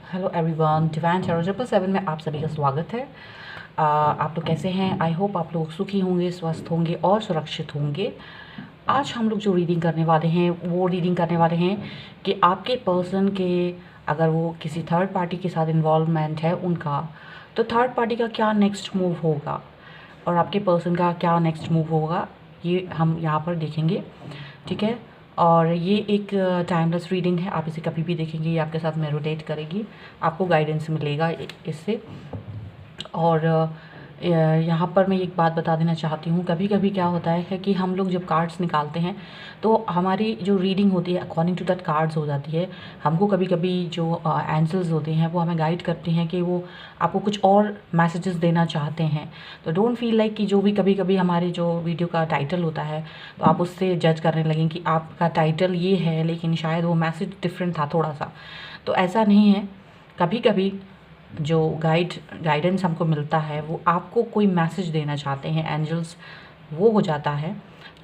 Hello everyone, divine tarot 777 में आप सभी का स्वागत है। आप लोग कैसे हैं? आई होप आप लोग सुखी होंगे, स्वस्थ होंगे और सुरक्षित होंगे। आज हम लोग जो रीडिंग करने वाले हैं वो रीडिंग करने वाले हैं कि आपके पर्सन के अगर वो किसी थर्ड पार्टी के साथ इन्वॉल्वमेंट है उनका, तो थर्ड पार्टी का क्या नेक्स्ट मूव होगा और आपके पर्सन का क्या नेक्स्ट मूव होगा, ये हम यहाँ पर देखेंगे। ठीक है, और ये एक टाइमलेस रीडिंग है। आप इसे कभी भी देखेंगे, ये आपके साथ में रोटेट करेगी, आपको गाइडेंस मिलेगा इससे। और यहाँ पर मैं एक बात बता देना चाहती हूँ, कभी कभी क्या होता है कि हम लोग जब कार्ड्स निकालते हैं तो हमारी जो रीडिंग होती है अकॉर्डिंग टू दैट कार्ड्स हो जाती है। हमको कभी कभी जो एंजल्स होते हैं वो हमें गाइड करते हैं कि वो आपको कुछ और मैसेजेस देना चाहते हैं। तो डोंट फील लाइक कि जो भी कभी कभी हमारे जो वीडियो का टाइटल होता है तो आप उससे जज करने लगें कि आपका टाइटल ये है लेकिन शायद वो मैसेज डिफरेंट था थोड़ा सा। तो ऐसा नहीं है। कभी कभी जो गाइडेंस हमको मिलता है वो आपको कोई मैसेज देना चाहते हैं एंजल्स, वो हो जाता है।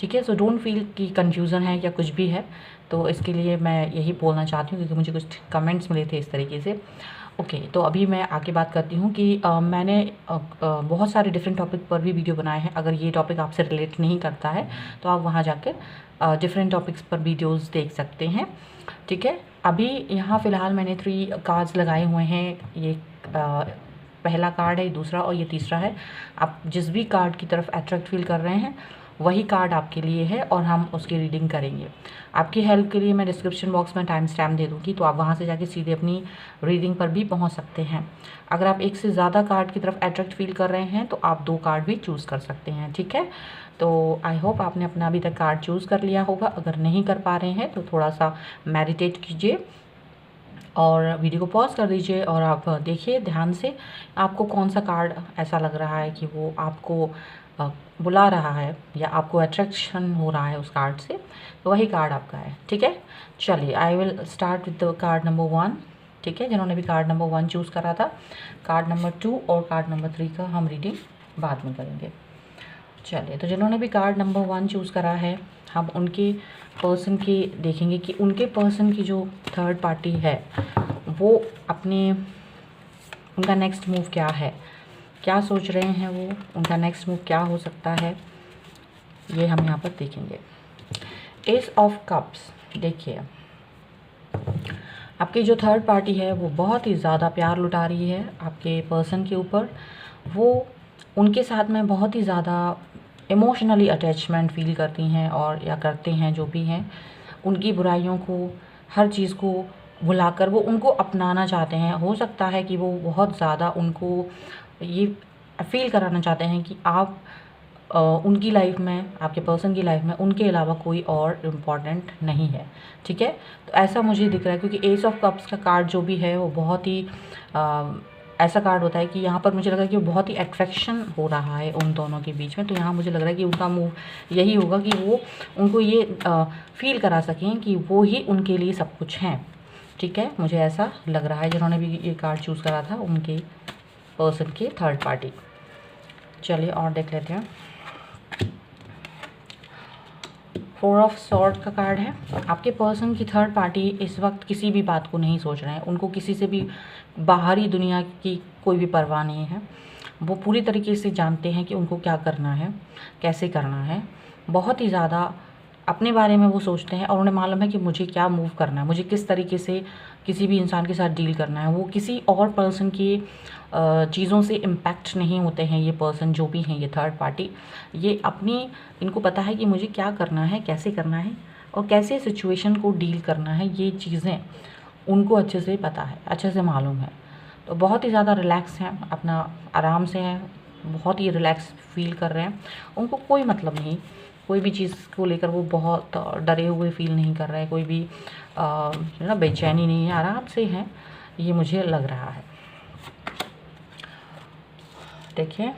ठीक है, सो डोंट फील कि कन्फ्यूज़न है या कुछ भी है। तो इसके लिए मैं यही बोलना चाहती हूँ क्योंकि मुझे कुछ कमेंट्स मिले थे इस तरीके से। ओके, तो अभी मैं आगे बात करती हूँ कि मैंने बहुत सारे डिफरेंट टॉपिक पर भी वीडियो बनाए हैं। अगर ये टॉपिक आपसे रिलेट नहीं करता है तो आप वहाँ जाकर डिफरेंट टॉपिक्स पर वीडियोस देख सकते हैं। ठीक है, अभी यहाँ फ़िलहाल मैंने 3 कार्ड्स लगाए हुए हैं। ये पहला कार्ड है, दूसरा और ये तीसरा है। आप जिस भी कार्ड की तरफ अट्रैक्ट फील कर रहे हैं वही कार्ड आपके लिए है और हम उसकी रीडिंग करेंगे। आपकी हेल्प के लिए मैं डिस्क्रिप्शन बॉक्स में टाइम स्टैम्प दे दूँगी, तो आप वहाँ से जाके सीधे अपनी रीडिंग पर भी पहुँच सकते हैं। अगर आप एक से ज़्यादा कार्ड की तरफ अट्रैक्ट फील कर रहे हैं तो आप 2 कार्ड भी चूज़ कर सकते हैं। ठीक है, तो आई होप आपने अपना अभी तक कार्ड चूज़ कर लिया होगा। अगर नहीं कर पा रहे हैं तो थोड़ा सा मेडिटेट कीजिए और वीडियो को पॉज कर दीजिए और आप देखिए ध्यान से आपको कौन सा कार्ड ऐसा लग रहा है कि वो आपको बुला रहा है या आपको अट्रैक्शन हो रहा है उस कार्ड से, तो वही कार्ड आपका है। ठीक है, चलिए I will start with the card number 1। ठीक है, जिन्होंने भी कार्ड नंबर 1 चूज़ करा था, कार्ड नंबर 2 और कार्ड नंबर 3 का हम रीडिंग बाद में करेंगे। चलिए, तो जिन्होंने भी कार्ड नंबर 1 चूज़ करा है, हम उनके पर्सन की देखेंगे कि उनके पर्सन की जो थर्ड पार्टी है वो अपने उनका नेक्स्ट मूव क्या है, क्या सोच रहे हैं वो, उनका नेक्स्ट मूव क्या हो सकता है, ये हम यहाँ पर देखेंगे। एस ऑफ कप्स, देखिए आपकी जो थर्ड पार्टी है वो बहुत ही ज़्यादा प्यार लुटा रही है आपके पर्सन के ऊपर। वो उनके साथ में बहुत ही ज़्यादा इमोशनली अटैचमेंट फ़ील करती हैं और या करते हैं, जो भी हैं। उनकी बुराइयों को, हर चीज़ को भुलाकर वो उनको अपनाना चाहते हैं। हो सकता है कि वो बहुत ज़्यादा उनको ये फ़ील कराना चाहते हैं कि आप उनकी लाइफ में, आपके पर्सन की लाइफ में उनके अलावा कोई और इम्पॉर्टेंट नहीं है। ठीक है, तो ऐसा मुझे दिख रहा है क्योंकि एस ऑफ कप्स का कार्ड जो भी है वो बहुत ही ऐसा कार्ड होता है कि यहाँ पर मुझे लग रहा है कि बहुत ही अट्रैक्शन हो रहा है उन दोनों के बीच में। तो यहाँ मुझे लग रहा है कि उनका मूव यही होगा कि वो उनको ये फील करा सकें कि वो ही उनके लिए सब कुछ हैं। ठीक है, मुझे ऐसा लग रहा है जिन्होंने भी ये कार्ड चूज़ करा था उनके पर्सन की थर्ड पार्टी। चलिए और देख लेते हैं। 4 ऑफ सॉर्ड का कार्ड है। आपके पर्सन की थर्ड पार्टी इस वक्त किसी भी बात को नहीं सोच रहे हैं। उनको किसी से भी बाहरी दुनिया की कोई भी परवाह नहीं है। वो पूरी तरीके से जानते हैं कि उनको क्या करना है, कैसे करना है। बहुत ही ज़्यादा अपने बारे में वो सोचते हैं और उन्हें मालूम है कि मुझे क्या मूव करना है, मुझे किस तरीके से किसी भी इंसान के साथ डील करना है। वो किसी और पर्सन की चीज़ों से इम्पैक्ट नहीं होते हैं। ये पर्सन जो भी हैं, ये थर्ड पार्टी, ये अपनी, इनको पता है कि मुझे क्या करना है, कैसे करना है और कैसे सिचुएशन को डील करना है। ये चीज़ें उनको अच्छे से पता है, अच्छे से मालूम है। तो बहुत ही ज़्यादा रिलैक्स हैं, अपना आराम से हैं, बहुत ही रिलैक्स फील कर रहे हैं। उनको कोई मतलब नहीं, कोई भी चीज़ को लेकर वो बहुत डरे हुए फील नहीं कर रहे हैं। कोई भी ना बेचैनी नहीं है, आराम से हैं, ये मुझे लग रहा है। देखिए,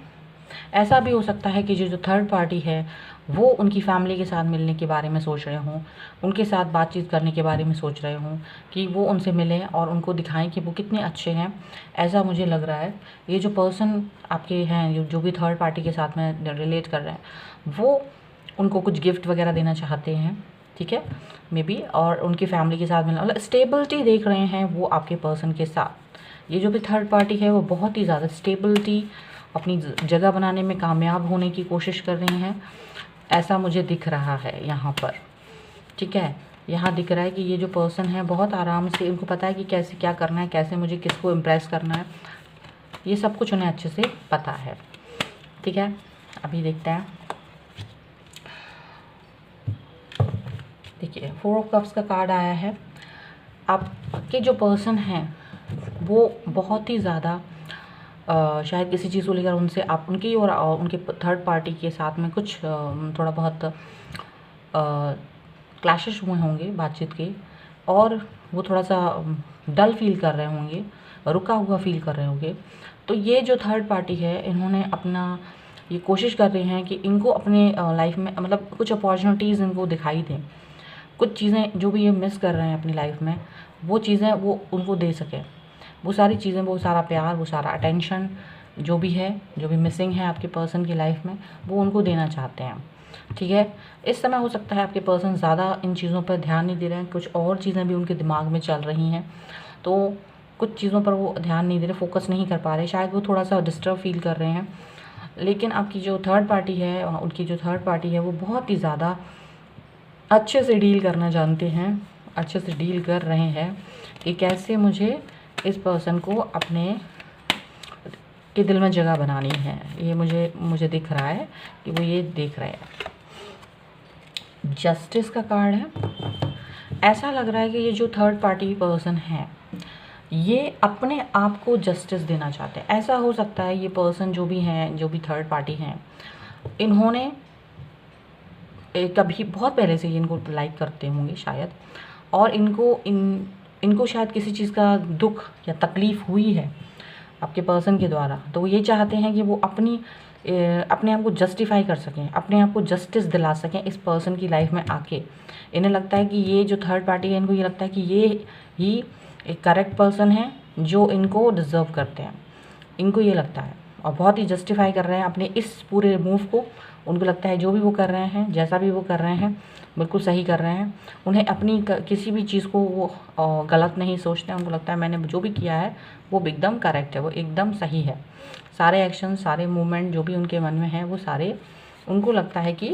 ऐसा भी हो सकता है कि जो थर्ड पार्टी है वो उनकी फैमिली के साथ मिलने के बारे में सोच रहे हों, उनके साथ बातचीत करने के बारे में सोच रहे हों कि वो उनसे मिलें और उनको दिखाएं कि वो कितने अच्छे हैं। ऐसा मुझे लग रहा है। ये जो पर्सन आपके हैं, जो भी थर्ड पार्टी के साथ में रिलेट कर रहे हैं, वो उनको कुछ गिफ्ट वगैरह देना चाहते हैं। ठीक है, मे बी, और उनकी फैमिली के साथ मिलना, मतलब स्टेबिलिटी देख रहे हैं वो आपके पर्सन के साथ। ये जो भी थर्ड पार्टी है वो बहुत ही ज़्यादा स्टेबिलिटी अपनी जगह बनाने में कामयाब होने की कोशिश कर रही हैं, ऐसा मुझे दिख रहा है यहाँ पर। ठीक है, यहाँ दिख रहा है कि ये जो पर्सन है बहुत आराम से, उनको पता है कि कैसे क्या करना है, कैसे मुझे किसको इम्प्रेस करना है, ये सब कुछ उन्हें अच्छे से पता है। ठीक है, अभी देखते हैं। देखिए 4 ऑफ कप्स का कार्ड आया है। आपके जो पर्सन हैं वो बहुत ही ज़्यादा शायद किसी चीज़ को लेकर उनसे आप उनकी और उनके थर्ड पार्टी के साथ में कुछ थोड़ा बहुत क्लैशेस हुए होंगे बातचीत के, और वो थोड़ा सा डल फील कर रहे होंगे, रुका हुआ फील कर रहे होंगे। तो ये जो थर्ड पार्टी है इन्होंने अपना ये कोशिश कर रहे हैं कि इनको अपने लाइफ में मतलब कुछ अपॉर्चुनिटीज़ इनको दिखाई दें, कुछ चीज़ें जो भी ये मिस कर रहे हैं अपनी लाइफ में वो चीज़ें वो उनको दे सकें, वो सारी चीज़ें, वो सारा प्यार, वो सारा अटेंशन जो भी है, जो भी मिसिंग है आपके पर्सन की लाइफ में, वो उनको देना चाहते हैं। ठीक है, इस समय हो सकता है आपके पर्सन ज़्यादा इन चीज़ों पर ध्यान नहीं दे रहे हैं, कुछ और चीज़ें भी उनके दिमाग में चल रही हैं, तो कुछ चीज़ों पर वो ध्यान नहीं दे रहे, फोकस नहीं कर पा रहे, शायद वो थोड़ा सा डिस्टर्ब फील कर रहे हैं। लेकिन आपकी जो थर्ड पार्टी है, उनकी जो थर्ड पार्टी है वो बहुत ही ज़्यादा अच्छे से डील करना जानते हैं, अच्छे से डील कर रहे हैं कि कैसे मुझे इस पर्सन को अपने के दिल में जगह बनानी है। ये मुझे दिख रहा है कि वो ये देख रहे हैं। जस्टिस का कार्ड है। ऐसा लग रहा है कि ये जो थर्ड पार्टी पर्सन है ये अपने आप को जस्टिस देना चाहते हैं। ऐसा हो सकता है ये पर्सन जो भी हैं, जो भी थर्ड पार्टी हैं, इन्होंने कभी बहुत पहले से ये इनको लाइक करते होंगे शायद, और इनको शायद किसी चीज़ का दुख या तकलीफ़ हुई है आपके पर्सन के द्वारा, तो वो ये चाहते हैं कि वो अपने आप को जस्टिफाई कर सकें, अपने आप को जस्टिस दिला सकें इस पर्सन की लाइफ में आके। इन्हें लगता है कि ये जो थर्ड पार्टी है, इनको ये लगता है कि ये ही एक करेक्ट पर्सन है जो इनको डिज़र्व करते हैं, इनको ये लगता है, और बहुत ही जस्टिफाई कर रहे हैं अपने इस पूरे मूव को। उनको लगता है जो भी वो कर रहे हैं, जैसा भी वो कर रहे हैं, बिल्कुल सही कर रहे हैं। उन्हें अपनी किसी भी चीज़ को वो गलत नहीं सोचते हैं। उनको लगता है मैंने जो भी किया है वो एकदम करेक्ट है, वो एकदम सही है। सारे एक्शन, सारे मूवमेंट जो भी उनके मन में हैं वो सारे उनको लगता है कि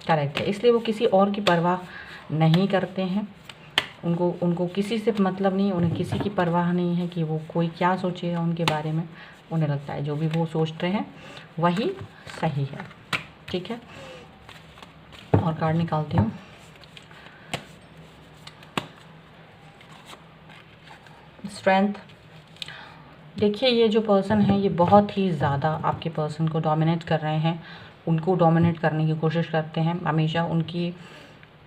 करेक्ट है, इसलिए वो किसी और की परवाह नहीं करते हैं। उनको किसी से मतलब नहीं, उन्हें किसी की परवाह नहीं है कि वो कोई क्या सोचेगा उनके बारे में। उन्हें लगता है जो भी वो सोच रहे हैं वही सही है। ठीक है, और कार्ड निकालती हूँ। स्ट्रेंथ। देखिए ये जो पर्सन है ये बहुत ही ज़्यादा आपके पर्सन को डोमिनेट कर रहे हैं, उनको डोमिनेट करने की कोशिश करते हैं हमेशा। उनकी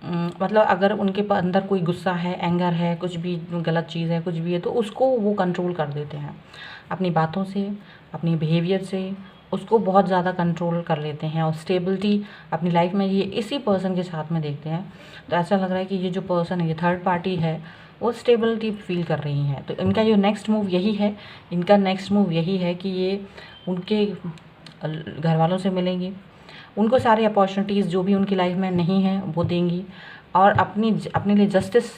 मतलब अगर उनके अंदर कोई गुस्सा है, एंगर है, कुछ भी गलत चीज़ है, कुछ भी है, तो उसको वो कंट्रोल कर देते हैं अपनी बातों से, अपनी बिहेवियर से, उसको बहुत ज़्यादा कंट्रोल कर लेते हैं। और स्टेबिलिटी अपनी लाइफ में ये इसी पर्सन के साथ में देखते हैं। तो ऐसा लग रहा है कि ये जो पर्सन है, ये थर्ड पार्टी है, वो स्टेबिलिटी फील कर रही हैं। तो इनका जो नेक्स्ट मूव यही है, इनका नेक्स्ट मूव यही है कि ये उनके घर वालों से मिलेंगी, उनको सारे अपॉर्चुनिटीज़ जो भी उनकी लाइफ में नहीं है वो देंगी, और अपने लिए जस्टिस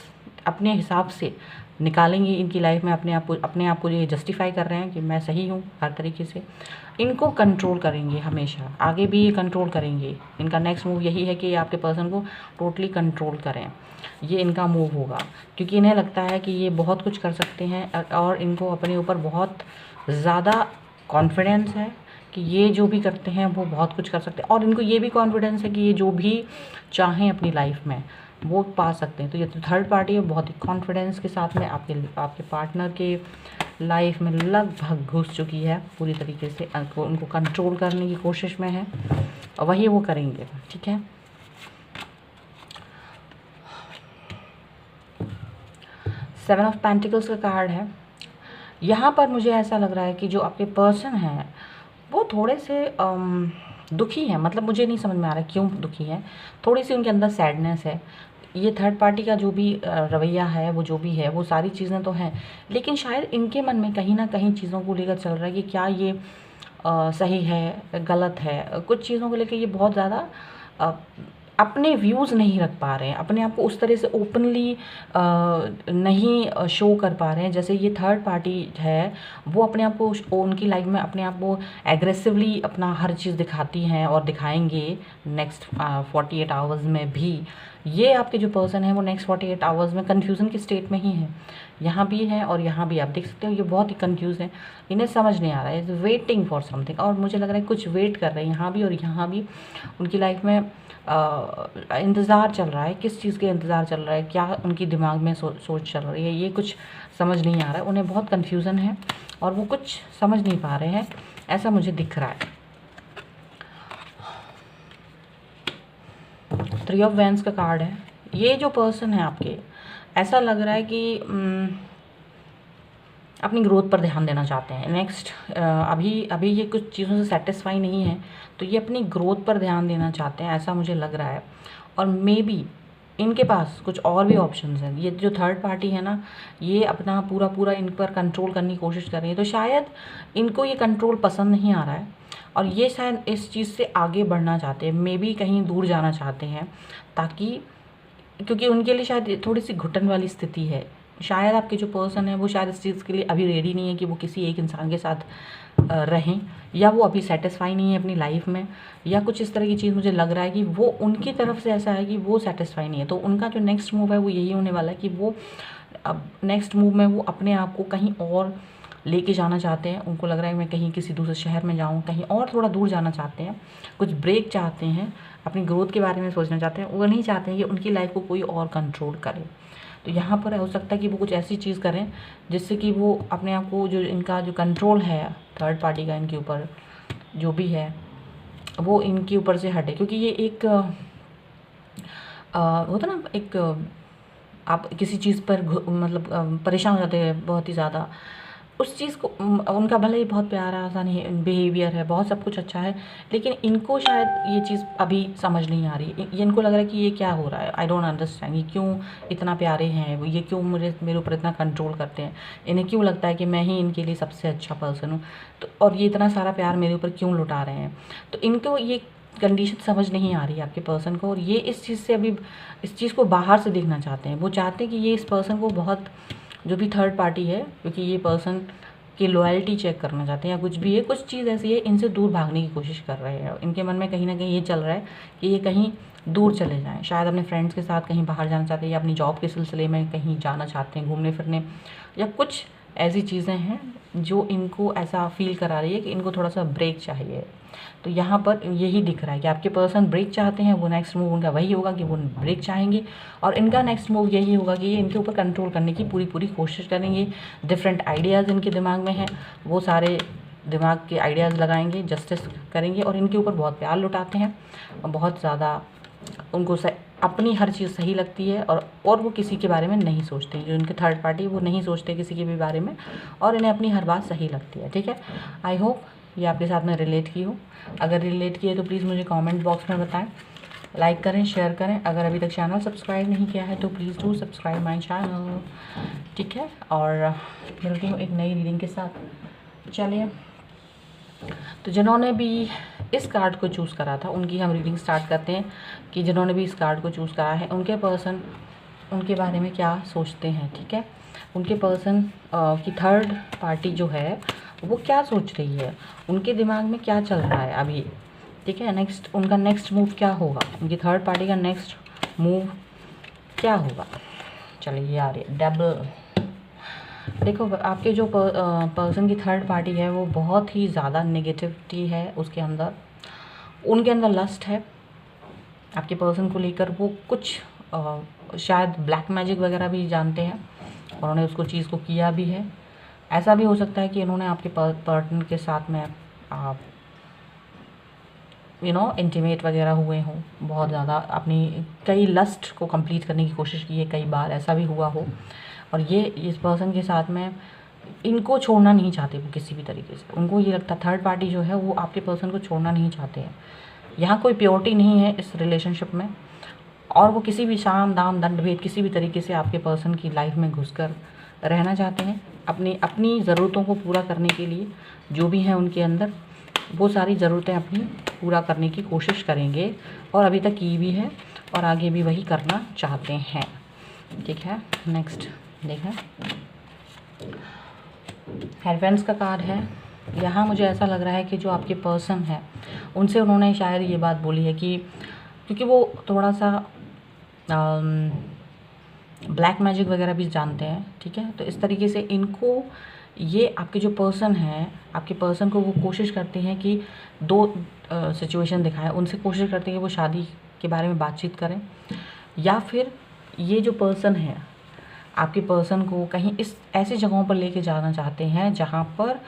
अपने हिसाब से निकालेंगी इनकी लाइफ में। अपने आप को ये जस्टिफाई कर रहे हैं कि मैं सही हूँ हर तरीके से। इनको कंट्रोल करेंगे हमेशा, आगे भी ये कंट्रोल करेंगे। इनका नेक्स्ट मूव यही है कि ये आपके पर्सन को टोटली कंट्रोल करें, ये इनका मूव होगा। क्योंकि इन्हें लगता है कि ये बहुत कुछ कर सकते हैं, और इनको अपने ऊपर बहुत ज़्यादा कॉन्फिडेंस है कि ये जो भी करते हैं वो बहुत कुछ कर सकते हैं। और इनको ये भी कॉन्फिडेंस है कि ये जो भी चाहें अपनी लाइफ में वो पा सकते हैं। तो ये तो थर्ड पार्टी है, बहुत ही कॉन्फिडेंस के साथ में आपके पार्टनर के लाइफ में लगभग घुस चुकी है, पूरी तरीके से उनको कंट्रोल करने की कोशिश में है, और वही वो करेंगे। ठीक है, सेवन ऑफ पेंटिकल्स का कार्ड है। यहाँ पर मुझे ऐसा लग रहा है कि जो आपके पर्सन हैं वो थोड़े से दुखी हैं। मतलब मुझे नहीं समझ में आ रहा है क्यों दुखी हैं, थोड़ी सी उनके अंदर सैडनेस है। ये थर्ड पार्टी का जो भी रवैया है, वो जो भी है, वो सारी चीज़ें तो हैं, लेकिन शायद इनके मन में कहीं ना कहीं चीज़ों को लेकर चल रहा है कि क्या ये सही है, गलत है। कुछ चीज़ों को लेकर ये बहुत ज़्यादा अपने व्यूज़ नहीं रख पा रहे हैं, अपने आप को उस तरह से ओपनली नहीं शो कर पा रहे हैं। जैसे ये थर्ड पार्टी है, वो अपने आप को उनकी लाइफ में अपने आप को एग्रेसिवली अपना हर चीज़ दिखाती हैं और दिखाएंगे नेक्स्ट 48 आवर्स में भी। ये आपके जो पर्सन है वो नेक्स्ट 48 आवर्स में कन्फ्यूज़न की स्टेट में ही है, यहाँ भी है और यहाँ भी। आप देख सकते हो ये बहुत ही कंफ्यूज है, इन्हें समझ नहीं आ रहा है, इज़ वेटिंग फॉर समथिंग। और मुझे लग रहा है कुछ वेट कर रहे हैं यहाँ भी और यहाँ भी। उनकी लाइफ में इंतज़ार चल रहा है, किस चीज़ के इंतज़ार चल रहा है, क्या उनकी दिमाग में सोच चल रही है, ये कुछ समझ नहीं आ रहा है। उन्हें बहुत कन्फ्यूज़न है और वो कुछ समझ नहीं पा रहे हैं, ऐसा मुझे दिख रहा है। 3 ऑफ वैंड्स का कार्ड है। ये जो पर्सन है आपके, ऐसा लग रहा है कि अपनी ग्रोथ पर ध्यान देना चाहते हैं। नेक्स्ट अभी ये कुछ चीज़ों से सेटिस्फाई नहीं है, तो ये अपनी ग्रोथ पर ध्यान देना चाहते हैं, ऐसा मुझे लग रहा है। और मे बी इनके पास कुछ और भी ऑप्शंस हैं। ये जो थर्ड पार्टी है ना, ये अपना पूरा इन पर कंट्रोल करने की कोशिश कर रही है, तो शायद इनको ये कंट्रोल पसंद नहीं आ रहा है और ये शायद इस चीज़ से आगे बढ़ना चाहते हैं। मे बी कहीं दूर जाना चाहते हैं, ताकि क्योंकि उनके लिए शायद थोड़ी सी घुटन वाली स्थिति है। शायद आपके जो पर्सन है वो शायद इस चीज़ के लिए अभी रेडी नहीं है कि वो किसी एक इंसान के साथ रहें, या वो अभी सेटिस्फाई नहीं है अपनी लाइफ में, या कुछ इस तरह की चीज़ मुझे लग रहा है कि वो उनकी तरफ से ऐसा है कि वो सेटिस्फाई नहीं है। तो उनका जो नेक्स्ट मूव है वो यही होने वाला है कि वो अब नेक्स्ट मूव में वो अपने आप को कहीं और लेके जाना चाहते हैं। उनको लग रहा है मैं कहीं किसी दूसरे शहर में जाऊँ, कहीं और थोड़ा दूर जाना चाहते हैं, कुछ ब्रेक चाहते हैं, अपनी ग्रोथ के बारे में सोचना चाहते हैं। वो नहीं चाहते हैं कि उनकी लाइफ को कोई और कंट्रोल करे। तो यहाँ पर हो सकता है कि वो कुछ ऐसी चीज़ करें जिससे कि वो अपने आप को, जो इनका जो कंट्रोल है थर्ड पार्टी का इनके ऊपर जो भी है, वो इनके ऊपर से हटे। क्योंकि ये एक होता ना, एक आप किसी चीज़ पर मतलब परेशान हो जाते हैं बहुत ही ज़्यादा, उस चीज़ को उनका भले ही बहुत प्यारा सा नहीं बिहेवियर है, बहुत सब कुछ अच्छा है, लेकिन इनको शायद ये चीज़ अभी समझ नहीं आ रही। ये इनको लग रहा है कि ये क्या हो रहा है, आई डोंट अंडरस्टैंड, ये क्यों इतना प्यारे हैं, ये क्यों मेरे ऊपर इतना कंट्रोल करते हैं, इन्हें क्यों लगता है कि मैं ही इनके लिए सबसे अच्छा पर्सन हूँ, तो और ये इतना सारा प्यार मेरे ऊपर क्यों लुटा रहे हैं। तो इनको ये कंडीशन समझ नहीं आ रही है आपके पर्सन को, और ये इस चीज़ से अभी इस चीज़ को बाहर से देखना चाहते हैं। वो चाहते हैं कि ये इस पर्सन को बहुत, जो भी थर्ड पार्टी है, क्योंकि ये पर्सन की लॉयल्टी चेक करना चाहते हैं या कुछ भी है, कुछ चीज़ ऐसी है, इनसे दूर भागने की कोशिश कर रहे हैं। इनके मन में कहीं ना कहीं ये चल रहा है कि ये कहीं दूर चले जाएं, शायद अपने फ्रेंड्स के साथ कहीं बाहर जाना चाहते हैं, या अपनी जॉब के सिलसिले में कहीं जाना चाहते हैं घूमने फिरने, या कुछ ऐसी चीज़ें हैं जो इनको ऐसा फील करा रही है कि इनको थोड़ा सा ब्रेक चाहिए। तो यहाँ पर यही दिख रहा है कि आपके पर्सन ब्रेक चाहते हैं। वो नेक्स्ट मूव उनका वही होगा कि वो ब्रेक चाहेंगे, और इनका नेक्स्ट मूव यही होगा कि ये इनके ऊपर कंट्रोल करने की पूरी कोशिश करेंगे। डिफरेंट आइडियाज़ इनके दिमाग में हैं, वो सारे दिमाग के आइडियाज़ लगाएंगे, जस्टिस करेंगे, और इनके ऊपर बहुत प्यार लुटाते हैं और बहुत ज़्यादा उनको अपनी हर चीज़ सही लगती है, और वो किसी के बारे में नहीं सोचते। जो इनके थर्ड पार्टी, वो नहीं सोचते किसी के भी बारे में, और इन्हें अपनी हर बात सही लगती है। ठीक है, आई होप ये आपके साथ में रिलेट की हो। अगर रिलेट की है तो प्लीज़ मुझे कमेंट बॉक्स में बताएं, लाइक करें, शेयर करें। अगर अभी तक चैनल सब्सक्राइब नहीं किया है तो please do subscribe my channel. ठीक है, और मिलती हूँ एक नई रीडिंग के साथ। चलिए, तो जिन्होंने भी इस कार्ड को चूज़ करा था उनकी हम रीडिंग स्टार्ट करते हैं कि जिन्होंने भी इस कार्ड को चूज़ करा है उनके पर्सन उनके बारे में क्या सोचते हैं। ठीक है, उनके पर्सन की थर्ड पार्टी जो है वो क्या सोच रही है, उनके दिमाग में क्या चल रहा है अभी। ठीक है, नेक्स्ट उनका नेक्स्ट मूव क्या होगा, उनकी थर्ड पार्टी का नेक्स्ट मूव क्या होगा। चलिए यार, डबल देखो, आपके जो पर्सन की थर्ड पार्टी है वो बहुत ही ज़्यादा नेगेटिविटी है उसके अंदर, उनके अंदर लस्ट है आपके पर्सन को लेकर। वो कुछ शायद ब्लैक मैजिक वगैरह भी जानते हैं, और उन्होंने उसको चीज़ को किया भी है। ऐसा भी हो सकता है कि इन्होंने आपके पार्टनर के साथ में इंटीमेट वगैरह हुए हों, बहुत ज़्यादा अपनी कई लस्ट को कंप्लीट करने की कोशिश की है, कई बार ऐसा भी हुआ हो। और ये इस पर्सन के साथ में इनको छोड़ना नहीं चाहते वो किसी भी तरीके से। उनको ये लगता, थर्ड पार्टी जो है वो आपके पर्सन को छोड़ना नहीं चाहते हैं। यहाँ कोई प्योरिटी नहीं है इस रिलेशनशिप में, और वो किसी भी साम दाम दंड भेद किसी भी तरीके से आपके पर्सन की लाइफ में घुसकर रहना चाहते हैं, अपनी ज़रूरतों को पूरा करने के लिए जो भी है उनके अंदर। वो सारी ज़रूरतें अपनी पूरा करने की कोशिश करेंगे और अभी तक की भी है और आगे भी वही करना चाहते हैं। ठीक है, नेक्स्ट देखें, हेल्पेंस का कार्ड है। यहाँ मुझे ऐसा लग रहा है कि जो आपके पर्सन है उनसे उन्होंने शायद ये बात बोली है कि क्योंकि वो थोड़ा सा ब्लैक मैजिक वगैरह भी जानते हैं, ठीक है, तो इस तरीके से इनको ये आपके जो पर्सन है, आपके पर्सन को वो कोशिश करते हैं कि दो सिचुएशन दिखाएं, उनसे कोशिश करते हैं कि वो शादी के बारे में बातचीत करें, या फिर ये जो पर्सन है आपके पर्सन को कहीं इस ऐसी जगहों पर लेके जाना चाहते हैं जहाँ पर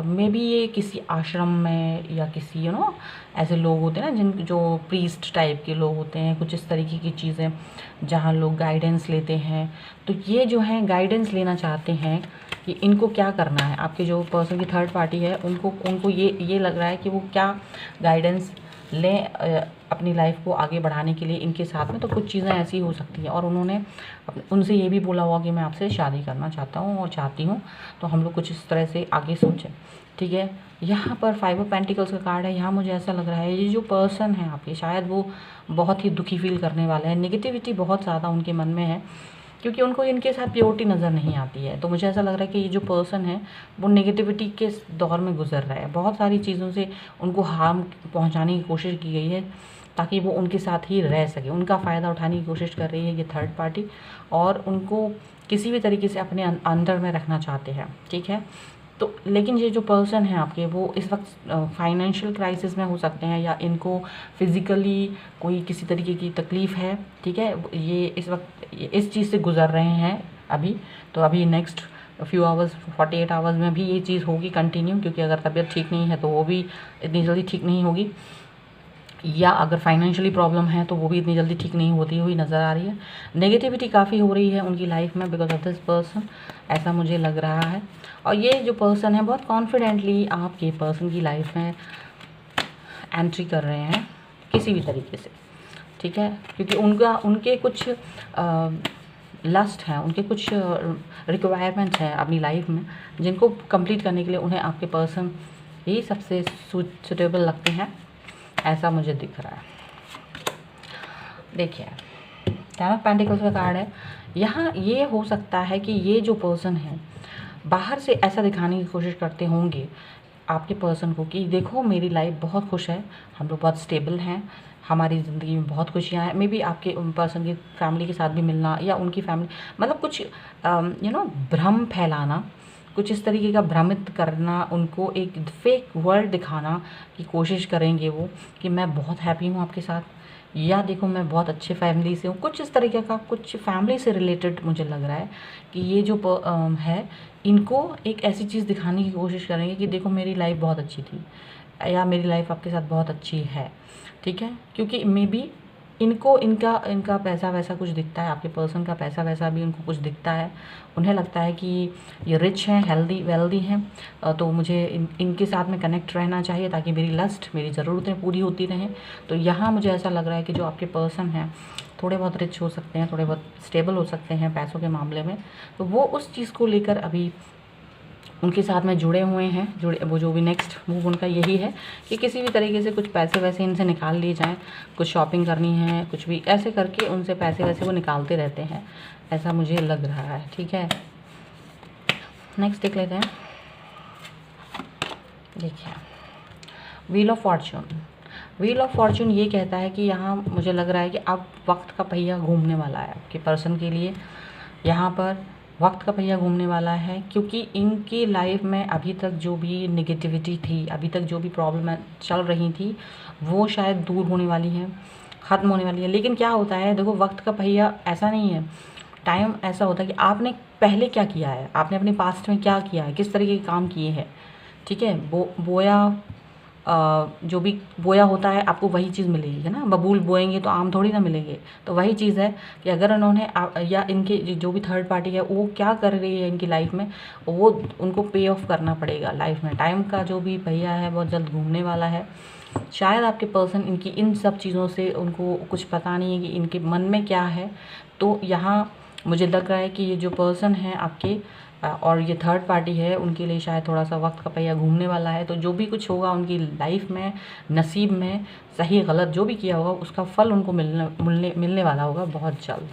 मे बी ये किसी आश्रम में या किसी ऐसे लोग होते हैं ना जिन जो प्रीस्ट टाइप के लोग होते हैं, कुछ इस तरीके की चीज़ें जहाँ लोग गाइडेंस लेते हैं। तो ये जो है गाइडेंस लेना चाहते हैं कि इनको क्या करना है। आपके जो पर्सन की थर्ड पार्टी है उनको ये लग रहा है कि वो क्या गाइडेंस लें अपनी लाइफ को आगे बढ़ाने के लिए इनके साथ में। तो कुछ चीज़ें ऐसी हो सकती हैं और उन्होंने उनसे ये भी बोला होगा कि मैं आपसे शादी करना चाहता हूँ और चाहती हूँ, तो हम लोग कुछ इस तरह से आगे सोचें। ठीक है, यहाँ पर 5 ऑफ पेंटिकल्स का कार्ड है। यहाँ मुझे ऐसा लग रहा है ये जो पर्सन है आपके, शायद वो बहुत ही दुखी फील करने वाले हैं, नेगेटिविटी बहुत ज़्यादा उनके मन में है क्योंकि उनको इनके साथ प्योरिटी नज़र नहीं आती है। तो मुझे ऐसा लग रहा है कि ये जो पर्सन है वो नेगेटिविटी के दौर में गुजर रहा है। बहुत सारी चीज़ों से उनको हार्म पहुंचाने की कोशिश की गई है ताकि वो उनके साथ ही रह सके, उनका फ़ायदा उठाने की कोशिश कर रही है ये थर्ड पार्टी और उनको किसी भी तरीके से अपने अंडर में रखना चाहते हैं। ठीक है, तो लेकिन ये जो पर्सन है आपके वो इस वक्त फाइनेंशियल क्राइसिस में हो सकते हैं या इनको फिज़िकली कोई किसी तरीके की तकलीफ़ है। ठीक है, ये इस वक्त इस चीज़ से गुज़र रहे हैं अभी। तो अभी नेक्स्ट फ्यू आवर्स 48 आवर्स में भी ये चीज़ होगी कंटिन्यू, क्योंकि अगर तबीयत ठीक नहीं है तो वो भी इतनी जल्दी ठीक नहीं होगी, या अगर फाइनेंशियली प्रॉब्लम है तो वो भी इतनी जल्दी ठीक नहीं होती हुई नज़र आ रही है। नेगेटिविटी काफ़ी हो रही है उनकी लाइफ में बिकॉज ऑफ दिस पर्सन, ऐसा मुझे लग रहा है। और ये जो पर्सन है बहुत कॉन्फिडेंटली आपके पर्सन की लाइफ में एंट्री कर रहे हैं किसी भी तरीके से। ठीक है, क्योंकि उनके कुछ लस्ट हैं, उनके कुछ रिक्वायरमेंट्स हैं अपनी लाइफ में जिनको कंप्लीट करने के लिए उन्हें आपके पर्सन ही सबसे सूटेबल लगते हैं, ऐसा मुझे दिख रहा है। देखिए, 10 ऑफ पेंटिकल्स का कार्ड है। यहाँ ये हो सकता है कि ये जो पर्सन है बाहर से ऐसा दिखाने की कोशिश करते होंगे आपके पर्सन को कि देखो मेरी लाइफ बहुत खुश है, हम लोग बहुत स्टेबल हैं, हमारी ज़िंदगी में बहुत खुशियाँ हैं। मे बी आपके पर्सन की फैमिली के साथ भी मिलना या उनकी फैमिली, मतलब कुछ भ्रम फैलाना, कुछ इस तरीके का भ्रमित करना, उनको एक फेक वर्ल्ड दिखाना की कोशिश करेंगे वो कि मैं बहुत हैप्पी हूँ आपके साथ, या देखो मैं बहुत अच्छे फैमिली से हूँ। कुछ इस तरीके का कुछ फैमिली से रिलेटेड मुझे लग रहा है कि ये जो है इनको एक ऐसी चीज़ दिखाने की कोशिश करेंगे कि देखो मेरी लाइफ बहुत अच्छी थी या मेरी लाइफ आपके साथ बहुत अच्छी है। ठीक है, क्योंकि मे बी इनको इनका पैसा वैसा कुछ दिखता है, आपके पर्सन का पैसा वैसा भी उनको कुछ दिखता है। उन्हें लगता है कि ये रिच हैं, हेल्दी वेल्दी हैं, तो मुझे इनके साथ में कनेक्ट रहना चाहिए ताकि मेरी लस्ट, मेरी ज़रूरतें पूरी होती रहें। तो यहाँ मुझे ऐसा लग रहा है कि जो आपके पर्सन हैं थोड़े बहुत रिच हो सकते हैं, थोड़े बहुत स्टेबल हो सकते हैं पैसों के मामले में, तो वो उस चीज़ को लेकर अभी उनके साथ में जुड़े हुए हैं। वो जो भी नेक्स्ट मूव उनका यही है कि किसी भी तरीके से कुछ पैसे वैसे इनसे निकाल लिए जाएं, कुछ शॉपिंग करनी है, कुछ भी ऐसे करके उनसे पैसे वैसे वो निकालते रहते हैं, ऐसा मुझे लग रहा है। ठीक है, नेक्स्ट देख लेते हैं। देखिए, wheel of Fortune. Wheel of Fortune ये कहता है कि यहाँ मुझे लग रहा है कि अब वक्त का पहिया घूमने वाला है आपके पर्सन के लिए। यहाँ पर वक्त का पहिया घूमने वाला है क्योंकि इनकी लाइफ में अभी तक जो भी नेगेटिविटी थी, अभी तक जो भी प्रॉब्लम चल रही थी, वो शायद दूर होने वाली है, ख़त्म होने वाली है। लेकिन क्या होता है, देखो वक्त का पहिया ऐसा नहीं है, टाइम ऐसा होता है कि आपने पहले क्या किया है, आपने अपने पास्ट में क्या किया है, किस तरीके के काम किए हैं। ठीक है, जो भी बोया होता है आपको वही चीज़ मिलेगी, है ना। बबूल बोएंगे तो आम थोड़ी ना मिलेंगे। तो वही चीज़ है कि अगर उन्होंने या इनके जो भी थर्ड पार्टी है वो क्या कर रही है इनकी लाइफ में, वो उनको पे ऑफ करना पड़ेगा लाइफ में। टाइम का जो भी पहिया है बहुत जल्द घूमने वाला है। शायद आपके पर्सन इनकी इन सब चीज़ों से उनको कुछ पता नहीं है कि इनके मन में क्या है। तो यहाँ मुझे लग रहा है कि ये जो पर्सन है आपके, और ये थर्ड पार्टी है, उनके लिए शायद थोड़ा सा वक्त का पहिया घूमने वाला है। तो जो भी कुछ होगा उनकी लाइफ में, नसीब में, सही गलत जो भी किया होगा उसका फल उनको मिलने वाला होगा बहुत जल्द,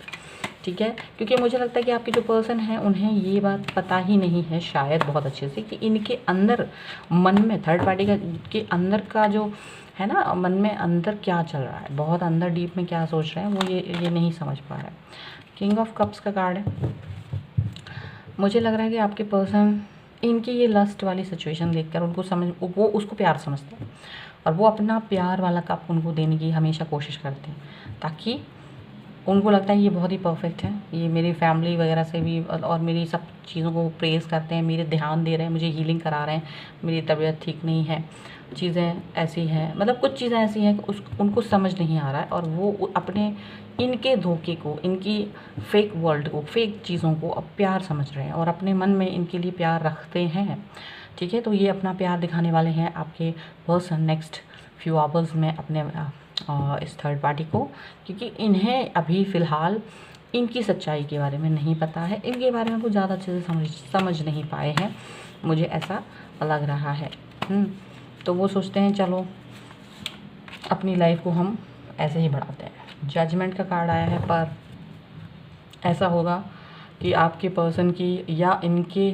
ठीक है। क्योंकि मुझे लगता है कि आपके जो पर्सन हैं उन्हें ये बात पता ही नहीं है शायद बहुत अच्छे से कि इनके अंदर मन में थर्ड पार्टी के अंदर का जो है ना, मन में अंदर क्या चल रहा है, बहुत अंदर डीप में क्या सोच रहे हैं वो ये नहीं समझ पा रहे हैं। किंग ऑफ कप्स का कार्ड है। मुझे लग रहा है कि आपके पर्सन इनकी ये लस्ट वाली सिचुएशन देखकर वो उसको प्यार समझते हैं और वो अपना प्यार वाला कप उनको देने की हमेशा कोशिश करते हैं, ताकि उनको लगता है ये बहुत ही परफेक्ट है, ये मेरी फैमिली वगैरह से भी और मेरी सब चीज़ों को प्रेज़ करते हैं, मेरे ध्यान दे रहे हैं, मुझे हीलिंग करा रहे हैं, मेरी तबीयत ठीक नहीं है, चीज़ें ऐसी हैं, मतलब कुछ चीज़ें ऐसी हैं कि उनको समझ नहीं आ रहा है और वो अपने इनके धोखे को, इनकी फेक वर्ल्ड को, फेक चीज़ों को अब प्यार समझ रहे हैं और अपने मन में इनके लिए प्यार रखते हैं, ठीक है। तो ये अपना प्यार दिखाने वाले हैं आपके पर्सन नेक्स्ट फ्यू आवर्स में अपने इस थर्ड पार्टी को, क्योंकि इन्हें अभी फ़िलहाल इनकी सच्चाई के बारे में नहीं पता है, इनके बारे में कुछ ज़्यादा अच्छे से समझ नहीं पाए हैं, मुझे ऐसा लग रहा है। तो वो सोचते हैं चलो अपनी लाइफ को हम ऐसे ही बढ़ाते हैं। जजमेंट का कार्ड आया है, पर ऐसा होगा कि आपके पर्सन की या इनके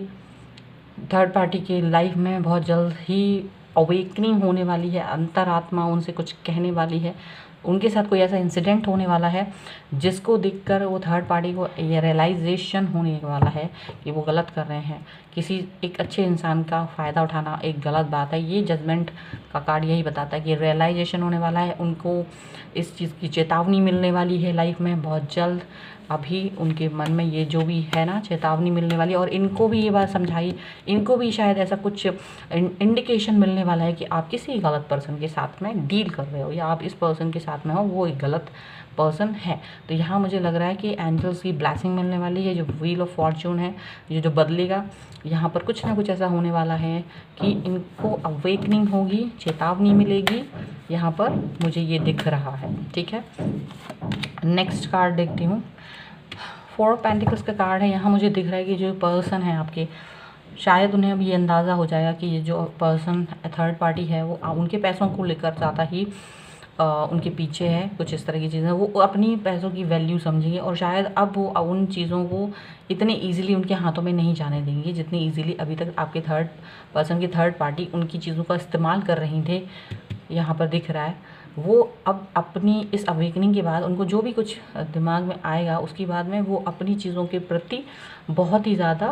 थर्ड पार्टी की लाइफ में बहुत जल्द ही अवेकनिंग होने वाली है, अंतरात्मा उनसे कुछ कहने वाली है, उनके साथ कोई ऐसा इंसिडेंट होने वाला है जिसको देखकर वो थर्ड पार्टी को ये रियलाइजेशन होने वाला है कि वो गलत कर रहे हैं। किसी एक अच्छे इंसान का फ़ायदा उठाना एक गलत बात है। ये जजमेंट का कार्ड यही बताता है कि रियलाइजेशन होने वाला है, उनको इस चीज़ की चेतावनी मिलने वाली है लाइफ में बहुत जल्द। अभी उनके मन में ये जो भी है ना चेतावनी मिलने वाली है और इनको भी ये बात समझाई, इनको भी शायद ऐसा कुछ इंडिकेशन मिलने वाला है कि आप किसी गलत पर्सन के साथ में डील कर रहे हो या आप इस पर्सन के साथ में हो, वो एक गलत पर्सन है। तो यहाँ मुझे लग रहा है कि एंजल्स की ब्लेसिंग मिलने वाली है, जो व्हील ऑफ फॉर्चून है ये जो बदलेगा, यहाँ पर कुछ ना कुछ ऐसा होने वाला है कि इनको अवेकनिंग होगी, चेतावनी मिलेगी, यहाँ पर मुझे ये दिख रहा है, ठीक है। नेक्स्ट कार्ड देखती हूँ, 4 ऑफ पेंटिकल्स का कार्ड है। यहाँ मुझे दिख रहा है कि जो पर्सन है आपके, शायद उन्हें अब ये अंदाज़ा हो जाएगा कि ये जो पर्सन थर्ड पार्टी है वो उनके पैसों को लेकर ज़्यादा ही उनके पीछे है, कुछ इस तरह की चीज़ें वो अपनी पैसों की वैल्यू समझेंगे और शायद अब वो उन चीज़ों को इतने इजीली उनके हाथों में नहीं जाने देंगे जितनी इजीली अभी तक आपके थर्ड पर्सन की थर्ड पार्टी उनकी चीज़ों का इस्तेमाल कर रही थे। यहाँ पर दिख रहा है वो अब अपनी इस अवेकनिंग के बाद उनको जो भी कुछ दिमाग में आएगा उसके बाद में वो अपनी चीज़ों के प्रति बहुत ही ज़्यादा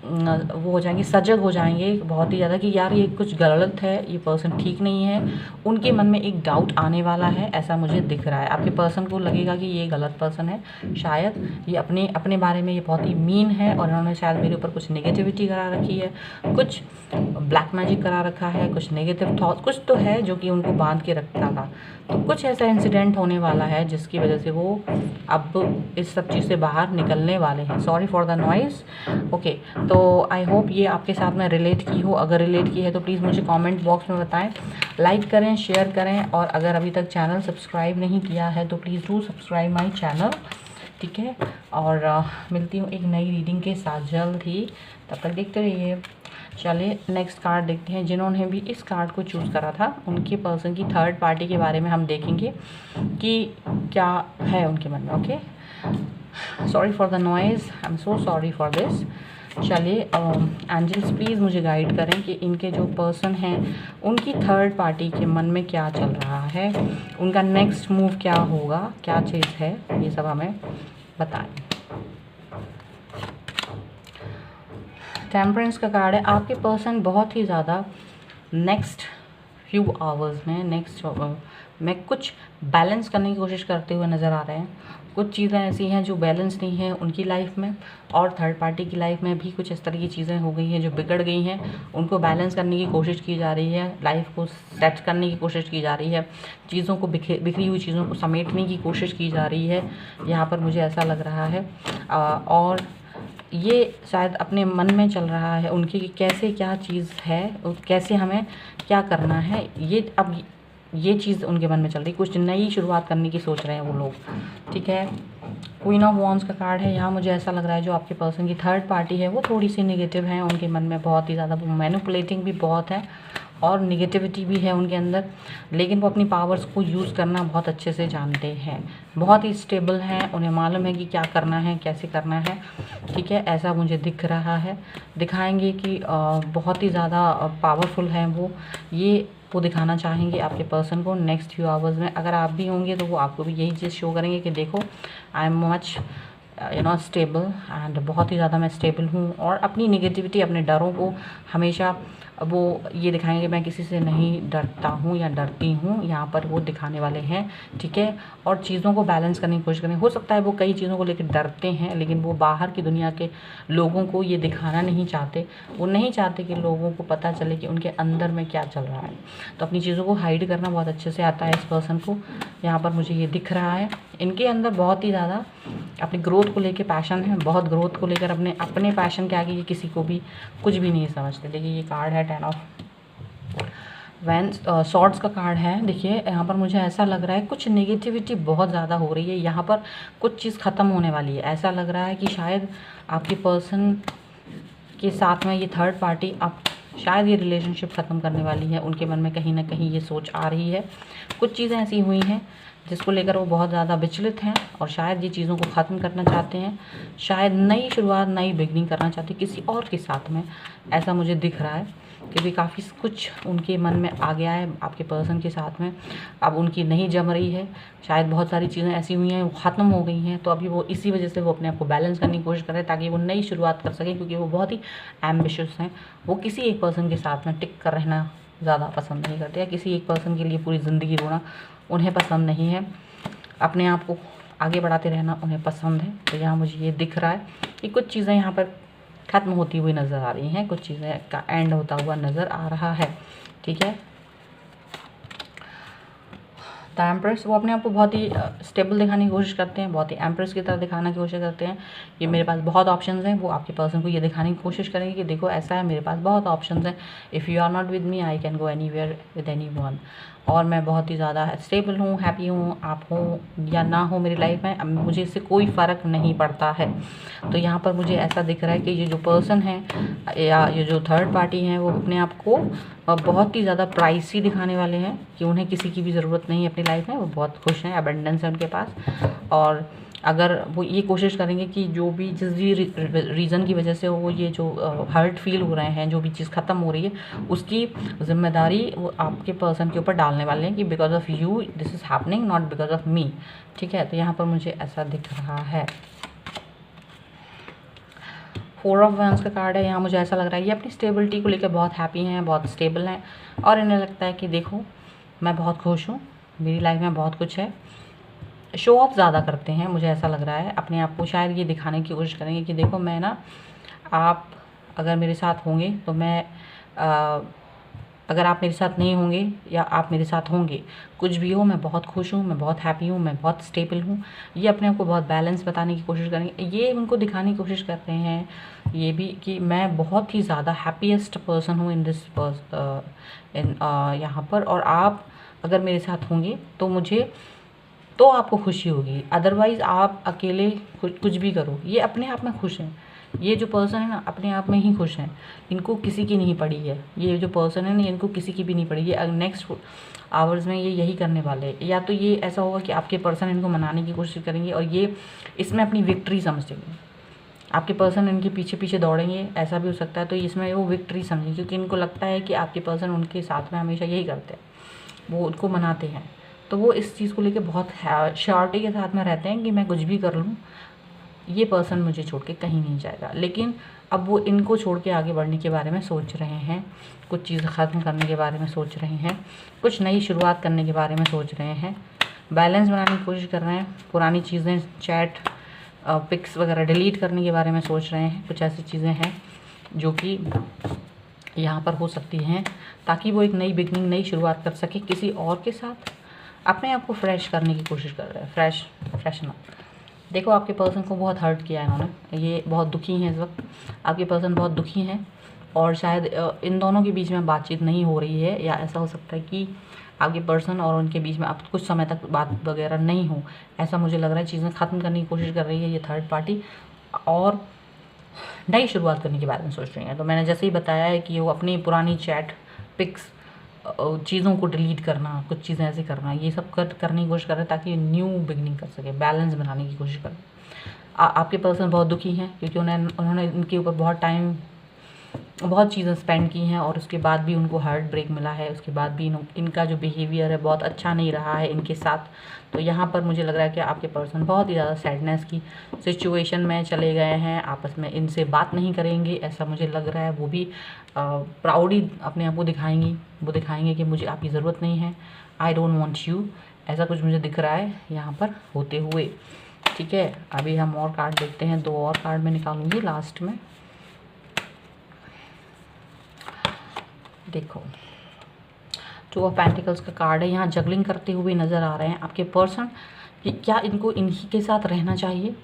वो हो जाएंगे, सजग हो जाएंगे बहुत ही ज़्यादा कि यार ये कुछ गलत है, ये पर्सन ठीक नहीं है। उनके मन में एक डाउट आने वाला है, ऐसा मुझे दिख रहा है। आपके पर्सन को लगेगा कि ये गलत पर्सन है, शायद ये अपने बारे में ये बहुत ही मीन है और इन्होंने शायद मेरे ऊपर कुछ नेगेटिविटी करा रखी है, कुछ ब्लैक मैजिक करा रखा है, कुछ नेगेटिव थॉट कुछ तो है जो कि उनको बांध के रखता था। तो कुछ ऐसा इंसिडेंट होने वाला है जिसकी वजह से वो अब इस सब चीज़ से बाहर निकलने वाले हैं। Sorry for the noise. Okay, तो आई होप ये आपके साथ में रिलेट की हो। अगर रिलेट की है तो प्लीज़ मुझे कमेंट बॉक्स में बताएं, लाइक करें, शेयर करें और अगर अभी तक चैनल सब्सक्राइब नहीं किया है तो please do subscribe my channel, ठीक है। और मिलती हूँ एक नई रीडिंग के साथ जल्द ही, तब तक देखते रहिए। चलिए नेक्स्ट कार्ड देखते हैं। जिन्होंने भी इस कार्ड को चूज़ करा था उनके पर्सन की थर्ड पार्टी के बारे में हम देखेंगे कि क्या है उनके मन में। Okay, sorry for the noise, I am so sorry for this. चलिए एंजल्स प्लीज़ मुझे गाइड करें कि इनके जो पर्सन हैं उनकी थर्ड पार्टी के मन में क्या चल रहा है, उनका नेक्स्ट मूव क्या होगा, क्या चीज़ है, ये सब हमें बताएं। टेम्परेंस का कार्ड है। आपके पर्सन बहुत ही ज़्यादा नेक्स्ट फ्यू आवर्स में कुछ बैलेंस करने की कोशिश करते हुए नज़र आ रहे हैं। कुछ चीज़ें ऐसी हैं जो बैलेंस नहीं है उनकी लाइफ में और थर्ड पार्टी की लाइफ में भी कुछ इस तरह की चीज़ें हो गई हैं जो बिगड़ गई हैं। उनको बैलेंस करने की कोशिश की जा रही है, लाइफ को सेट करने की कोशिश की जा रही है, चीज़ों को बिखरी हुई चीज़ों को समेटने की कोशिश की जा रही है, यहाँ पर मुझे ऐसा लग रहा है। और ये शायद अपने मन में चल रहा है उनकी कि कैसे क्या चीज़ है, कैसे हमें क्या करना है। ये अब ये चीज़ उनके मन में चल रही, कुछ नई शुरुआत करने की सोच रहे हैं वो लोग, ठीक है। क्वीन ऑफ वॉन्ड्स का कार्ड है। यहाँ मुझे ऐसा लग रहा है जो आपके पर्सन की थर्ड पार्टी है वो थोड़ी सी नेगेटिव है, उनके मन में बहुत ही ज़्यादा मैनिपुलेटिंग भी बहुत है और निगेटिविटी भी है उनके अंदर, लेकिन वो अपनी पावर्स को यूज़ करना बहुत अच्छे से जानते हैं, बहुत ही स्टेबल हैं, उन्हें मालूम है कि क्या करना है, कैसे करना है, ठीक है। ऐसा मुझे दिख रहा है, दिखाएंगे कि बहुत ही ज़्यादा पावरफुल हैं वो दिखाना चाहेंगे आपके पर्सन को नेक्स्ट फ्यू आवर्स में। अगर आप भी होंगे तो वो आपको भी यही चीज़ शो करेंगे कि देखो I am much stable and बहुत ही ज़्यादा मैं स्टेबल हूँ, और अपनी निगेटिविटी, अपने डरों को हमेशा वो ये दिखाएंगे मैं किसी से नहीं डरता हूँ या डरती हूँ, यहाँ पर वो दिखाने वाले हैं, ठीक है। और चीज़ों को बैलेंस करने की कोशिश करें। हो सकता है वो कई चीज़ों को लेकर डरते हैं, लेकिन वो बाहर की दुनिया के लोगों को ये दिखाना नहीं चाहते, वो नहीं चाहते कि लोगों को पता चले कि उनके अंदर में क्या चल रहा है। तो अपनी चीज़ों को हाइड करना बहुत अच्छे से आता है इस पर्सन को, यहाँ पर मुझे ये दिख रहा है। इनके अंदर बहुत ही ज़्यादा अपनी ग्रोथ को लेकर पैशन है, बहुत ग्रोथ को लेकर अपने पैशन के आगे ये किसी को भी कुछ भी नहीं समझते। देखिए ये कार्ड है 10 ऑफ सॉर्ड्स का कार्ड है। देखिए यहाँ पर मुझे ऐसा लग रहा है कुछ नेगेटिविटी बहुत ज़्यादा हो रही है, यहाँ पर कुछ चीज़ ख़त्म होने वाली है। ऐसा लग रहा है कि शायद आपके पर्सन के साथ में ये थर्ड पार्टी अब शायद ये रिलेशनशिप ख़त्म करने वाली है। उनके मन में कहीं ना कहीं ये सोच आ रही है, कुछ चीज़ें ऐसी हुई हैं जिसको लेकर वो बहुत ज़्यादा विचलित हैं और शायद ये चीज़ों को ख़त्म करना चाहते हैं, शायद नई शुरुआत, नई बिगनिंग करना चाहते हैं किसी और के साथ में। ऐसा मुझे दिख रहा है क्योंकि काफ़ी कुछ उनके मन में आ गया है आपके पर्सन के साथ में, अब उनकी नहीं जम रही है। शायद बहुत सारी चीज़ें ऐसी हुई हैं वो ख़त्म हो गई हैं, तो अभी वो इसी वजह से वो अपने आप को बैलेंस करने की कोशिश कर रहे हैं ताकि वो नई शुरुआत कर सकें, क्योंकि वो बहुत ही एम्बिशियस हैं। वो किसी एक पर्सन के साथ में टिक कर रहना ज़्यादा पसंद नहीं करते, या किसी एक पर्सन के लिए पूरी ज़िंदगी रोना उन्हें पसंद नहीं है। अपने आप को आगे बढ़ाते रहना उन्हें पसंद है। तो यहाँ मुझे ये दिख रहा है कि कुछ चीज़ें यहाँ पर ख़त्म होती हुई नज़र आ रही हैं, कुछ चीज़ें का एंड होता हुआ नज़र आ रहा है, ठीक है। द एम्प्रेस, वो अपने आप को बहुत ही स्टेबल दिखाने की कोशिश करते हैं, बहुत ही एम्प्रेस की तरह दिखाने की कोशिश करते हैं। ये मेरे पास बहुत ऑप्शंस हैं, वो आपके पर्सन को ये दिखाने की कोशिश करेंगे कि देखो ऐसा है, मेरे पास बहुत ऑप्शंस हैं, if you are not with me I can go anywhere with anyone, और मैं बहुत ही ज़्यादा स्टेबल हूँ, हैप्पी हूँ, आप हो या ना हो मेरी लाइफ में, अब मुझे इससे कोई फ़र्क नहीं पड़ता है। तो यहाँ पर मुझे ऐसा दिख रहा है कि ये जो पर्सन है या ये जो थर्ड पार्टी हैं वो अपने आप को बहुत ही ज़्यादा प्राइसी दिखाने वाले हैं कि उन्हें किसी की भी ज़रूरत नहीं है अपनी लाइफ में, वो बहुत खुश हैं, अबंडेंस है उनके पास। और अगर वो ये कोशिश करेंगे कि जो भी जिस भी रीज़न की वजह से वो ये जो हर्ट फील हो रहे हैं, जो भी चीज़ ख़त्म हो रही है, उसकी ज़िम्मेदारी वो आपके पर्सन के ऊपर डालने वाले हैं कि because of you this is happening, not because of me, ठीक है। तो यहाँ पर मुझे ऐसा दिख रहा है। 4 ऑफ वैंड्स का कार्ड है। यहाँ मुझे ऐसा लग रहा है ये अपनी स्टेबिलिटी को लेकर बहुत हैप्पी हैं, बहुत स्टेबल हैं, और इन्हें लगता है कि देखो मैं बहुत खुश हूँ, मेरी लाइफ में बहुत कुछ है। शो ऑफ ज़्यादा करते हैं, मुझे ऐसा लग रहा है, अपने आप को शायद ये दिखाने की कोशिश करेंगे कि देखो मैं ना, आप अगर मेरे साथ होंगे तो मैं अगर आप मेरे साथ नहीं होंगे या आप मेरे साथ होंगे, कुछ भी हो, मैं बहुत खुश हूँ, मैं बहुत हैप्पी हूँ, मैं बहुत स्टेबल हूँ। ये अपने आप को बहुत बैलेंस बताने की कोशिश करेंगे, ये उनको दिखाने की कोशिश करते हैं ये भी कि मैं बहुत ही ज़्यादा हैप्पीएस्ट पर्सन हूँ इन दिस यहाँ पर, और आप अगर मेरे साथ होंगे तो आपको खुशी होगी, अदरवाइज़ आप अकेले कुछ भी करो। ये अपने आप में खुश हैं, ये जो पर्सन है ना अपने आप में ही खुश हैं, इनको किसी की नहीं पड़ी है। ये जो पर्सन है ना इनको किसी की भी नहीं पड़ी, ये नेक्स्ट आवर्स में ये यही करने वाले हैं। या तो ये ऐसा होगा कि आपके पर्सन इनको मनाने की कोशिश करेंगे और ये इसमें अपनी विक्ट्री समझेंगे, आपके पर्सन इनके पीछे पीछे दौड़ेंगे, ऐसा भी हो सकता है। तो इसमें वो विक्ट्री समझेंगे क्योंकि इनको लगता है कि आपके पर्सन उनके साथ में हमेशा यही करते हैं, वो उनको मनाते हैं। तो वो इस चीज़ को लेकर बहुत श्योरिटी के साथ में रहते हैं कि मैं कुछ भी कर लूँ, ये पर्सन मुझे छोड़ के कहीं नहीं जाएगा। लेकिन अब वो इनको छोड़ के आगे बढ़ने के बारे में सोच रहे हैं, कुछ चीज़ ख़त्म करने के बारे में सोच रहे हैं, कुछ नई शुरुआत करने के बारे में सोच रहे हैं, बैलेंस बनाने की कोशिश कर रहे हैं, पुरानी चीज़ें चैट पिक्स वगैरह डिलीट करने के बारे में सोच रहे हैं। कुछ ऐसी चीज़ें हैं जो कि यहाँ पर हो सकती हैं ताकि वो एक नई बिगनिंग, नई शुरुआत कर सके किसी और के साथ, अपने आप को फ्रेश करने की कोशिश कर रहे हैं, फ्रेशन अप। देखो आपके पर्सन को बहुत हर्ट किया है इन्होंने, ये बहुत दुखी हैं इस वक्त, आपके पर्सन बहुत दुखी हैं, और शायद इन दोनों के बीच में बातचीत नहीं हो रही है, या ऐसा हो सकता है कि आपके पर्सन और उनके बीच में अब कुछ समय तक बात वगैरह नहीं हो, ऐसा मुझे लग रहा है। चीज़ें ख़त्म करने की कोशिश कर रही है ये थर्ड पार्टी, और नई शुरुआत करने के बारे में सोच रही है। तो मैंने जैसे ही बताया है कि वो अपनी पुरानी चैट पिक्स, चीज़ों को डिलीट करना, कुछ चीज़ें ऐसे करना, ये सब करने की कोशिश कर रहे हैं ताकि न्यू बिगनिंग कर सके, बैलेंस बनाने की कोशिश करें। आपके पर्सन बहुत दुखी हैं क्योंकि उन्होंने इनके ऊपर बहुत चीज़ें स्पेंड की हैं, और उसके बाद भी उनको हार्ट ब्रेक मिला है। उसके बाद भी इनका जो बिहेवियर है बहुत अच्छा नहीं रहा है इनके साथ। तो यहाँ पर मुझे लग रहा है कि आपके पर्सन बहुत ही ज़्यादा सैडनेस की सिचुएशन में चले गए हैं, आपस में इनसे बात नहीं करेंगे, ऐसा मुझे लग रहा है। वो भी प्राउडी अपने आप को दिखाएंगी, वो दिखाएंगे कि मुझे आपकी ज़रूरत नहीं है, आई डोंट वॉन्ट यू, ऐसा कुछ मुझे दिख रहा है यहाँ पर होते हुए। ठीक है, अभी हम और कार्ड देखते हैं, 2 और कार्ड मैं निकालूंगी लास्ट में। देखो, 2 ऑफ पेंटिकल्स का कार्ड है, यहाँ जगलिंग करते हुए नज़र आ रहे हैं आपके पर्सन कि क्या इनको इन्हीं के साथ रहना चाहिए,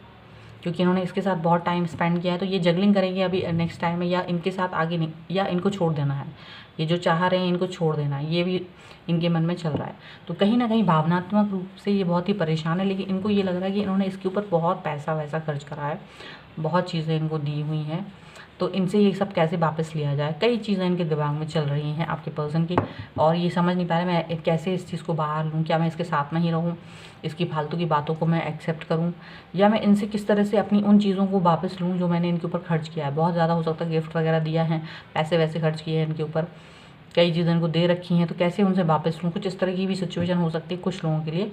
क्योंकि इन्होंने इसके साथ बहुत टाइम स्पेंड किया है। तो ये जगलिंग करेंगे अभी नेक्स्ट टाइम में, या इनके साथ आगे नहीं, या इनको छोड़ देना है। ये जो चाह रहे हैं इनको छोड़ देना है, ये भी इनके मन में चल रहा है। तो कहीं ना कहीं भावनात्मक रूप से ये बहुत ही परेशान है, लेकिन इनको ये लग रहा है कि इन्होंने इसके ऊपर बहुत पैसा वैसा खर्च करा है, बहुत चीज़ें इनको दी हुई हैं, तो इनसे ये सब कैसे वापस लिया जाए। कई चीज़ें इनके दिमाग में चल रही हैं आपके पर्सन की, और ये समझ नहीं पा रहे मैं कैसे इस चीज़ को बाहर लूँ। क्या मैं इसके साथ में ही रहूँ, इसकी फालतू की बातों को मैं एक्सेप्ट करूँ, या मैं इनसे किस तरह से अपनी उन चीज़ों को वापस लूँ जो मैंने इनके ऊपर खर्च किया है। बहुत ज़्यादा हो सकता है गिफ्ट वगैरह दिया है, पैसे वैसे खर्च किए हैं इनके ऊपर, कई चीज़ें इनको दे रखी हैं, तो कैसे उनसे वापस लूँ। कुछ इस तरह की भी सिचुएशन हो सकती है कुछ लोगों के लिए।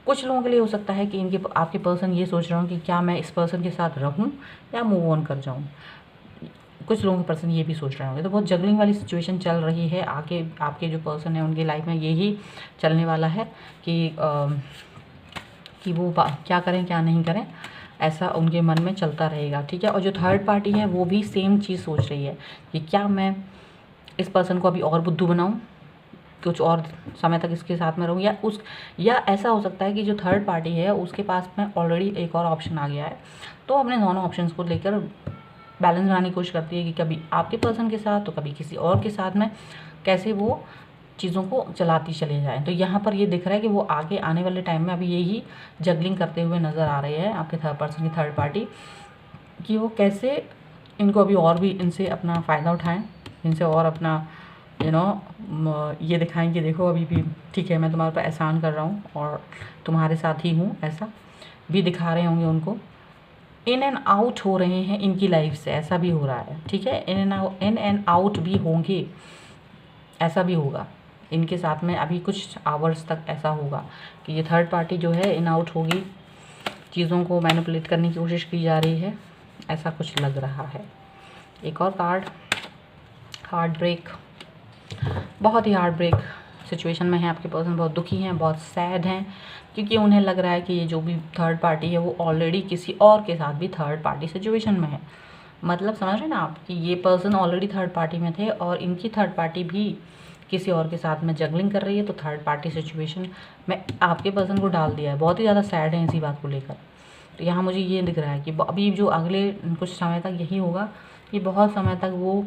कुछ लोगों के लिए हो सकता है कि आपके पर्सन ये सोच रहा हूँ कि क्या मैं इस पर्सन के साथ रहूँ या मूव ऑन कर जाऊँ। कुछ लोगों के पर्सन ये भी सोच रहे होंगे। तो बहुत जगलिंग वाली सिचुएशन चल रही है। आगे आपके जो पर्सन है उनकी लाइफ में यही चलने वाला है कि वो क्या करें क्या नहीं करें, ऐसा उनके मन में चलता रहेगा। ठीक है, और जो थर्ड पार्टी है वो भी सेम चीज़ सोच रही है कि क्या मैं इस पर्सन को अभी और बुद्धू बनाऊँ, कुछ और समय तक इसके साथ में रहूँ, या ऐसा हो सकता है कि जो थर्ड पार्टी है उसके पास में ऑलरेडी एक और ऑप्शन आ गया है, तो अपने दोनों ऑप्शंस को लेकर बैलेंस बनाने की कोशिश करती है कि कभी आपके पर्सन के साथ तो कभी किसी और के साथ में कैसे वो चीज़ों को चलाती चले जाएँ। तो यहाँ पर ये दिख रहा है कि वो आगे आने वाले टाइम में अभी यही जगलिंग करते हुए नज़र आ रहे हैं आपके थर्ड पर्सन की थर्ड पार्टी, कि वो कैसे इनको अभी और भी इनसे अपना फ़ायदा उठाएँ, इनसे और अपना ये दिखाएं कि देखो अभी भी ठीक है, मैं तुम्हारे पर एहसान कर रहा हूँ और तुम्हारे साथ ही हूँ, ऐसा भी दिखा रहे होंगे उनको। इन एंड आउट हो रहे हैं इनकी लाइफ से, ऐसा भी हो रहा है। ठीक है, इन एंड आउट भी होंगे, ऐसा भी होगा इनके साथ में। अभी कुछ आवर्स तक ऐसा होगा कि ये थर्ड पार्टी जो है इन आउट होगी, चीज़ों को मैनिपुलेट करने की कोशिश की जा रही है, ऐसा कुछ लग रहा है। एक और कार्ड, हार्ट ब्रेक। बहुत ही हार्ट ब्रेक सिचुएशन में है आपके पर्सन, बहुत दुखी हैं, बहुत सैड हैं, क्योंकि उन्हें लग रहा है कि ये जो भी थर्ड पार्टी है वो ऑलरेडी किसी और के साथ भी थर्ड पार्टी सिचुएशन में है। मतलब समझ रहे हैं ना आप कि ये पर्सन ऑलरेडी थर्ड पार्टी में थे और इनकी थर्ड पार्टी भी किसी और के साथ में जगलिंग कर रही है, तो थर्ड पार्टी सिचुएशन में आपके पर्सन को डाल दिया है। बहुत ही ज़्यादा सैड है इसी बात को लेकर। तो यहाँ मुझे ये दिख रहा है कि अभी जो अगले कुछ समय तक यही होगा, ये बहुत समय तक वो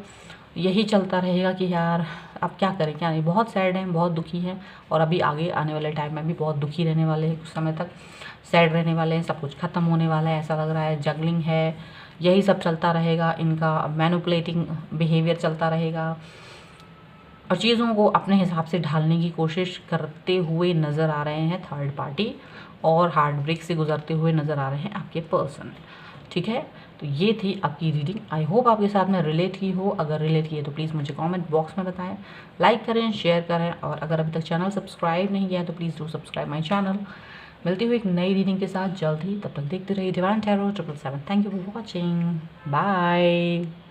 यही चलता रहेगा कि यार अब क्या करें क्या नहीं। बहुत सैड हैं, बहुत दुखी हैं, और अभी आगे आने वाले टाइम में भी बहुत दुखी रहने वाले हैं, कुछ समय तक सैड रहने वाले हैं, सब कुछ ख़त्म होने वाला है ऐसा लग रहा है। जगलिंग है, यही सब चलता रहेगा, इनका मैनिपुलेटिंग बिहेवियर चलता रहेगा, और चीज़ों को अपने हिसाब से ढालने की कोशिश करते हुए नज़र आ रहे हैं थर्ड पार्टी, और हार्ट ब्रेक से गुजरते हुए नज़र आ रहे हैं आपके पर्सन। ठीक है, तो ये थी आपकी रीडिंग। आई होप आपके साथ में रिलेट की हो। अगर रिलेट की है तो प्लीज़ मुझे कमेंट बॉक्स में बताएं, लाइक करें, शेयर करें, और अगर अभी तक चैनल सब्सक्राइब नहीं किया है तो please do subscribe my channel. मिलती हुई एक नई रीडिंग के साथ जल्द ही, तब तक देखते रहिए divine tarot 777। Thank you for watching, bye.